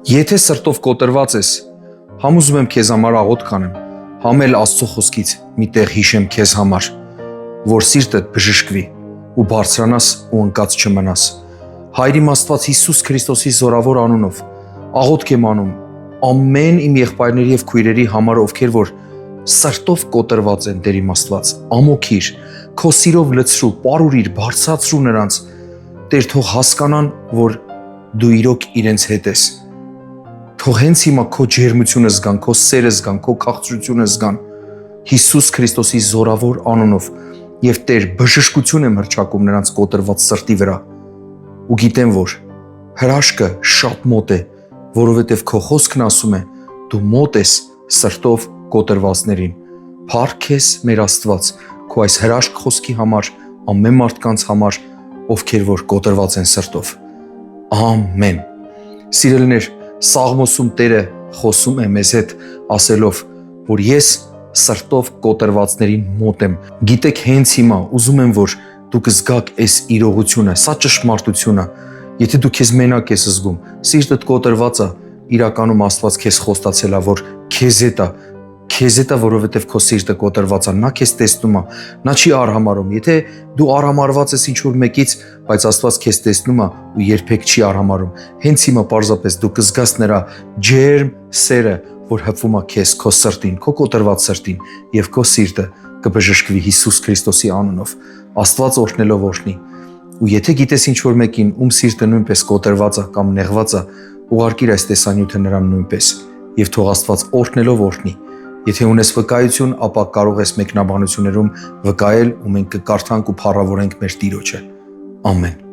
Եթե սրտով կոտրված ես, համոզում եմ քեզ համար աղոթք անեմ, համել Աստծո խոսքից մի տեղ հիշեմ քեզ համար, որ սիրտդ բժշկվի ու բարձրանաս ու ընկած չմնաս։ Հայր իմ Աստված Հիսուս Քրիստոսի զորավոր անունով աղոթք եմ անում ամեն իմ եղբայրների եւ քույրերի համար, ովքեր որ սրտով կոտրված են, Տեր իմ Աստված, ամոքիր, քո սիրով լցրու, պարուրիր, բարձրացրու նրանց, Տեր, թող հասկանան, որ դու իրոք իրենց հետ ես։ Թող հենց հիմա քո ջերմությունը զգան, քո սերը զգան, քո քաղցրությունը զգան Հիսուս Քրիստոսի զորավոր անունով եւ Տեր բժշկություն եմ հռչակում նրանց կոտրված սրտի վրա։ Ու գիտեմ, որ հրաշքը շատ մոտ է, որովհետեւ քո խոսքն ասում է դու մոտ ես սրտով կոտրվածներին։ Փառք քեզ մեր Աստված քո այս հրաշք խոսքի համար, ամեն մարդկանց համար, ովքեր որ կոտրված են սրտով։ Ամեն։ Սիրելիներ, Սաղմոսում Տերը խոսում է մեզ հետ ասելով, որ ես սրտով կոտրվածներին մոտ եմ։ Գիտեք, հենց հիմա ուզում եմ, որ դուք զգաք այս իրողությունը, սա ճշմարտությունը։ Եթե դու քեզ մենակ ես զգում, սիրտդ կոտրված է, իրականում Աստված քեզ խոստացել է, որ քեզ հետ է, որովհետև քո սիրտը կոտրված է, նա քեզ տեսնում է, նա չի արհամարհում։ Եթե դու արհամարհված ես ինչ-որ մեկից, բայց Աստված քեզ տեսնում է ու երբեք չի արհամարհում, հենց հիմա պարզապես դու կզգաս նրա ջերմ սերը, որ հպվում է քեզ, քո սրտին, քո կոտրված սրտին, եւ քո սիրտը կբժշկվի Հիսուս Քրիստոսի անունով։ Աստված օրհնելով օրհնի։ Ու եթե գիտես ինչ-որ մեկին, ում սիրտը նույնպես կոտրված է կամ նեղված է, ուղարկիր այս տեսանյութը նրան նույնպես, եւ թող Աստված օրհնելով օրհնի։ Եթե ունես վկայություն, ապա կարող ես մեկնաբանություններում վկայել ու մենք կկարդանք ու փառավորենք մեր Տիրոջը։ Ամեն։